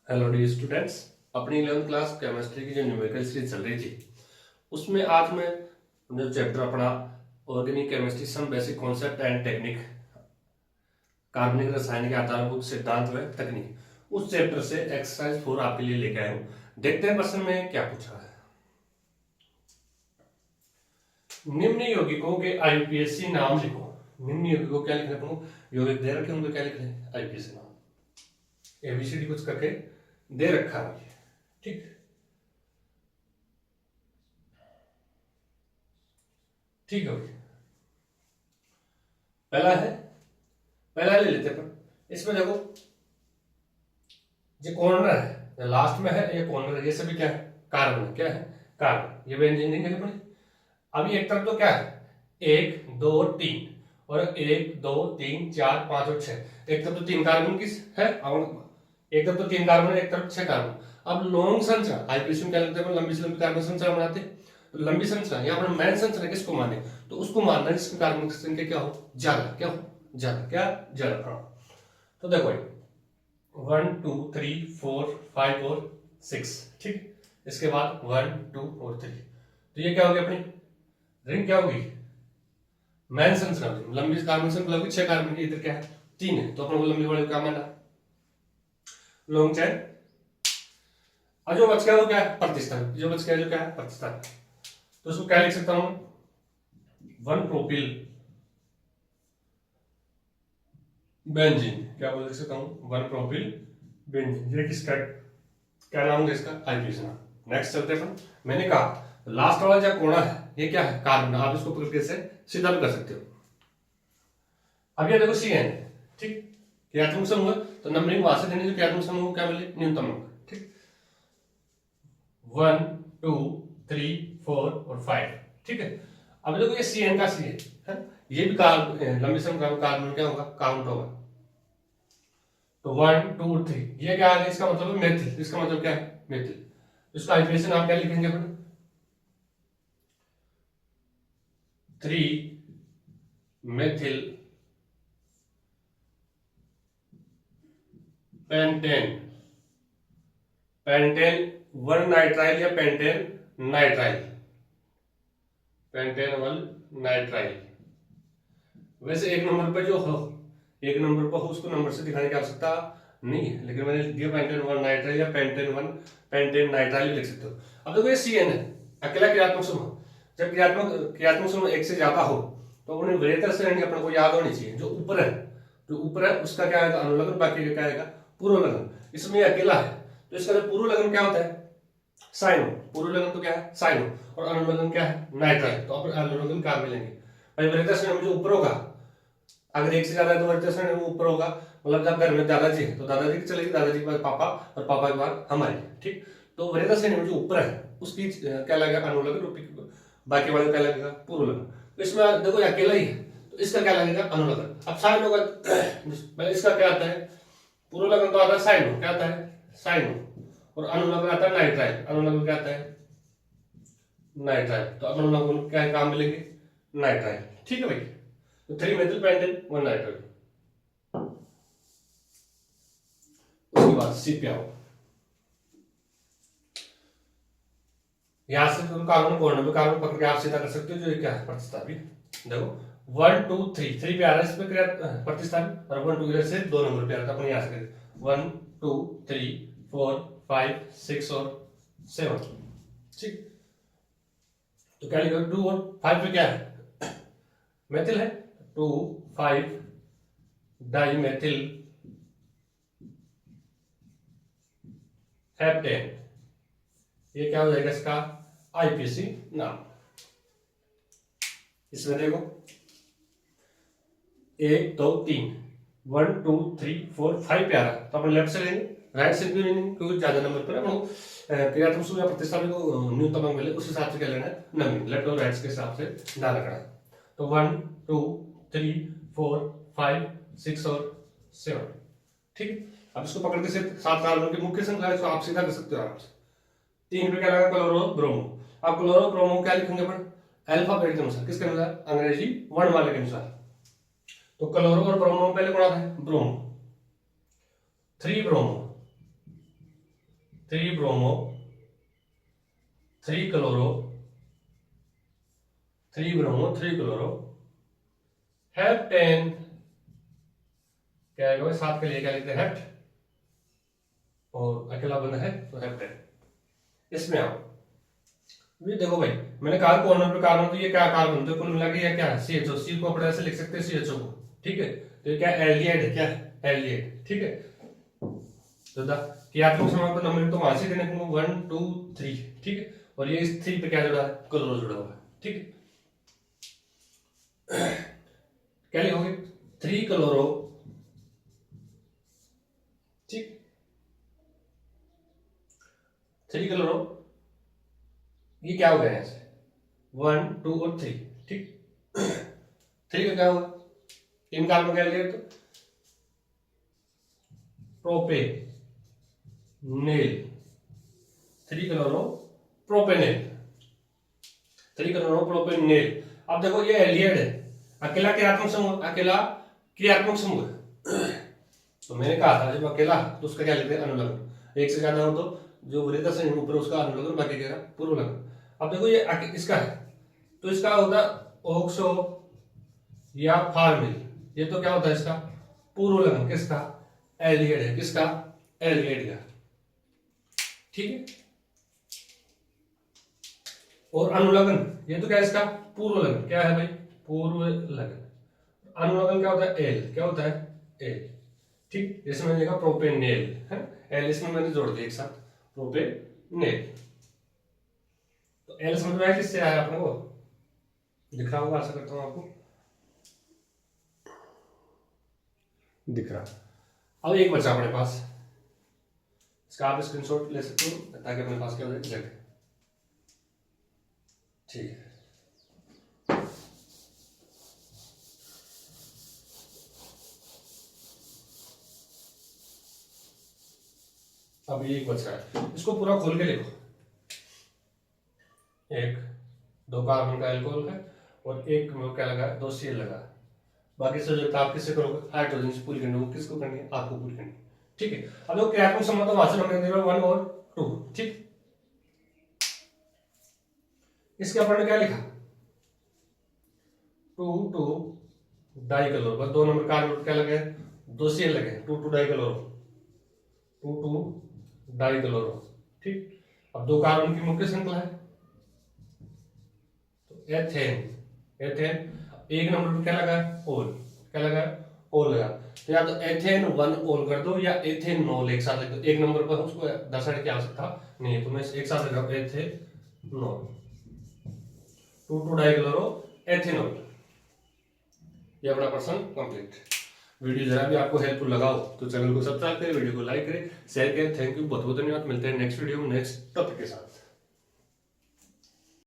Hello dear students. अपनी 11th class chemistry की जो न्यूमेरिकल सीरीज चल रही थी उसमें आज मैं जो चैप्टर अपना organic chemistry some basic concept and technique कार्बनिक रसायन के आधारभूत सिद्धांत व तकनीक उस चैप्टर से एक्सरसाइज 4 आपके लिए लेके आया हूं। देखते हैं प्रश्न में क्या पूछा है। निम्न यौगिकों के आईपीएससी नाम लिखो। निम्न यौगिकों क्या लिखना पड़ेगा, यौगिक दे रखे होंगे, क्या लिख रहे हैं आईपीएससी नाम, एबीसीडी कुछ करके दे रखा है। ठीक ठीक है। पहला ले लेते हैं। इसमें देखो जो कॉर्नर है, जो लास्ट में है ये कॉर्नर है, ये सभी क्या है कार्बन है। क्या है कार्बन, ये बेंजीन है। अभी एक तरफ तो क्या है 1 2 3 और 1 2 3 4 5 और 6। एक तरफ तो 3 कार्बन किस है, एक तरफ तो 3 कार्बन, एक तरफ 6 कार्बन। अब लॉन्ग संरचना आईपीएससी में क्या लगता है, लंबी से लंबी कार्बन संरचना बनाते हैं। तो लंबी संरचना या फिर मैन संरचना किसको माने, तो उसको मानना है जिसमें कार्बन की संख्या क्या हो ज्यादा, क्या हो ज्यादा, क्या ज्यादा। हाँ तो देखो 1 2 3 4 5 और 6। ठीक, इसके बाद 1 2 और 3। तो ये क्या होगी अपनी रिंग, क्या होगी मैन संरचना। लंबी कार्बन संख्या होगी 6 कार्बन की, इधर क्या है 3 है, तो अपन लंबी वाले क्या माना लॉन्ग चेन। और जो बच गया वो क्या है प्रतिस्थापन, जो बच गया जो क्या है प्रतिस्थापन। तो उसको क्या लिख सकता हूं 1 प्रोपिल बेंजीन, क्या बोल सकता हूं 1 प्रोपिल बेंजीन। ये किसका क्या नाम है इसका आईपीएस नाम। नेक्स्ट चलते हैं। मैंने कहा लास्ट वाला जो कोना है ये क्या है कार्बन, आप इसको पकड़ के से सीधा भी कर सकते हो। अब ये देखो CN, ठीक क्रियात्मक समूह, तो नंबरिंग वहां से देने जो क्रियात्मक समूह को क्या मिले न्यूनतम अंक। ठीक 1 2 3 4 और 5। ठीक है, अब देखो ये CN का CN है, ये भी लंबी संख्या कार्बन क्या होगा काउंट होगा। तो 1 2 3 ये क्या है, इसका मतलब है मेथिल, इसका मतलब क्या है मेथिल। इसका आईपीएससी नाम क्या लिखेंगे अपन 3 मेथिल पेंटेन, पेंटेन 1 नाइट्राइल या पेंटेन नाइट्राइल, पेंटेन 1 नाइट्राइल। वैसे एक नंबर पे जो हो, एक नंबर पर हो उसको नंबर से दिखाने की आवश्यकता नहीं है, लेकिन मैंने लिख दिया पेंटेन 1 नाइट्राइल या पेंटेन 1 पेंटेन नाइट्राइल लिख सकते हो। अब देखो ये CN है अकेला क्रियात्मक समूह। जब क्रियात्मक समूह एक से ज्यादा हो तो उन्हें वरीयता श्रेणी अपने को याद होनी चाहिए। जो ऊपर है, जो ऊपर है उसका क्या आएगा अनुलग्न, बाकी का क्या आएगा पूर्व लगन। इसमें अकेला है तो इसका पूर्व लगन क्या होता है साइनो, पूर्व लगन तो क्या है साइनो, और अनुलग्न क्या है नाइट्राइल। तो अपन अनुलग्न क्या मिलेंगे भाई वरीयता श्रेणी में जो ऊपर होगा, अगर एक से ज्यादा है तो वरीयता श्रेणी में ऊपर होगा। मतलब जब घर में दादाजी है तो दादाजी की चलेगी, दादाजी के बाद पापा और पापा के बाद हमारी। ठीक, तो वरीयता श्रेणी में जो ऊपर है उसकी क्या लगेगा अनुलग्न, बाकी वाले क्या लगेगा पूर्व लगन। तो इसमें देखो अकेला ही है तो इसका क्या लगेगा अनुलग्न। अब साइन होगा इसका क्या आता है पूर्व लगन तो आता है साइनो, क्या आता है साइनो, और अनुलग्न आता है नाइट्राइल, अनुलग्न क्या आता है नाइट्राइल। तो अनुलग्न क्या है काम मिलेंगे नाइट्राइल। ठीक है भाई, तो 3 मेथिल पेंटेन 1 नाइट्राइल। उसके बाद सी पे आओ, यहां से तुम कार्बन कोण में कार्बन पकड़ के आप सीधा कर सकते हो। जो क्या है प्रतिस्थापित, देखो 1 2 3 3 पे आ रहा है इसमें क्रिया प्रतिस्थापित, और 1 2 इधर से 2 नंबर पे आ रहा था, अपन यहां से करें 1 2 3 4 5 6 और 7। ठीक, तो क्या लिखोगे 2 और 5 पे क्या है मेथिल है, 2 5 डाई मेथिल हेप्टेन। ये क्या हो जाएगा इसका आईपीएससी नाम। इसमें देखो 1 2 3 1 2 3 4 5 पे आ रहा है तो अपन लेफ्ट से लेंगे, राइट से क्यों नहीं, क्योंकि ज्यादा नंबर पर है क्रियात्मक समूह या प्रतिस्थापित को न्यूनतम अंक मिले उस हिसाब से क्या लेना है नंबरिंग, लेफ्ट और राइट के हिसाब से डाल रखना है। तो 1 2 3 4 5 6 और 7। ठीक है, अब इसको पकड़ के से 7 कार्बन की मुख्य संख्या है, इसको आप सीधा कर सकते हो आराम से। 3 पे क्या लगा क्लोरो ब्रोमो। अब क्लोरो ब्रोमो क्या लिखेंगे अपन अल्फाबेट के अनुसार, किसके अनुसार अंग्रेजी वर्णमाला के अनुसार। तो क्लोरो और ब्रोमो पहले कौन आता है bromo, 3 bromo 3 bromo, 3 chloro, 3 bromo, 3 chloro, heptane. क्या आएगा भाई, 7 के लिए क्या लिखते हैं, हेप्ट, और अकेला बंदा है तो हेप्टेन। इसमें आओ, ये देखो भाई, मैंने कहा कॉर्नर पे कार्बन, तो ये क्या कार्बन, तो कुल मिला के ये क्या है, CHO। सी को अपने ऐसे लिख सकते हैं CHO को, ठीक है। तो ये क्या एल्डिहाइड है, क्या एल्डिहाइड, ठीक है। तो क्रियात्मक समूह का नंबर तो वहां से देने को 1 2 3, ठीक है। और ये इस 3 पे क्या जुड़ा है, क्लोरो जुड़ा हुआ है, ठीक है। क्या लिखोगे, 3 क्लोरो, ठीक, 3 क्लोरो, ये क्या हो गया यहाँ से, 1 2 और 3, ठीक। 3 का क्या हुआ, इन कार्बन क्या लिया, तो प्रोपेनेल, 3 क्लोरो प्रोपेनेल, 3 क्लोरो प्रोपेनेल। अब देखो ये एल्डिहाइड है, अकेला क्रियात्मक समूह, अकेला क्रियात्मक समूह है। तो मैंने कहा था जब अकेला तो उसका क्या लिखते हैं, अनुलग्न। एक से ज्यादा हो तो जो वृहद संयुग्म ऊपर उसका अनुलग्न, बाकी क्या पूर्व लग्न। अब देखो ये इसका है, तो इसका होता ऑक्सो या फार्मिल, ये तो क्या होता है इसका पूर्व लग्न, किसका, एल्डिहाइड है, किसका, एल्डिहाइड का, ठीक है। और अनुलग्न, ये तो क्या है इसका पूर्व लग्न, क्या है भाई, पूर्व लग्न। अनुलग्न क्या होता है, एल, क्या होता है, एल, ठीक। इसमें मैंने लिखा प्रोपेनेल है, एल इसमें मैंने जोड़ दिया एक साथ, प्रोपेनेल। तो एल समझ में आया, किससे आया अपने को, दिख रहा होगा, आशा करता हूं आपको दिख रहा। अब एक बचा अपने पास, इसका आप स्क्रीनशॉट ले सकते हो ताकि अपने पास क्या हो जाए, ठीक है। अब ये एक बचा है, इसको पूरा खोल के लिखो। 1 2 कार्बन का एल्कोहल है और एक में क्या लगा है, 2 CL लगा है। बाकी सब्जेक्ट आप किससे करोगे, हाइड्रोजन से पूरी करनी, वो किसको करनी है, आपको पूरी करनी है, ठीक है। अब देखो क्रियात्मक समूह तो वहां से हमने दिया 1 और 2, ठीक। इसके अपन ने क्या लिखा, 2 2 डाइक्लोरो, बस 2 नंबर कार्बन क्या लगे, 2 CL लगे, 2 2 डाइक्लोरो, 2 2 डाइक्लोरो, ठीक। अब 2 कार्बन की मुख्य श्रृंखला है, तो एथेन, एथेन। एक नंबर पर क्या लगा है, ओल, क्या लगा है, ओल लगा। तो या तो एथेन 1 ओल कर दो या एथेन नॉल एक साथ लिख दो, एक नंबर पर उसको दर्शाने की आवश्यकता नहीं है, तो मैं एक साथ लिख रहा हूं, एथेनॉल, 2 2 डाइक्लोरो एथेनॉल। ये अपना पर्सन कंप्लीट। वीडियो जरा भी आपको हेल्पफुल लगा हो तो चैनल को सब्सक्राइब करें, वीडियो को लाइक करें, शेयर करें। थैंक यू, बहुत बहुत धन्यवाद। मिलते हैं नेक्स्ट वीडियो में नेक्स्ट टॉपिक के साथ।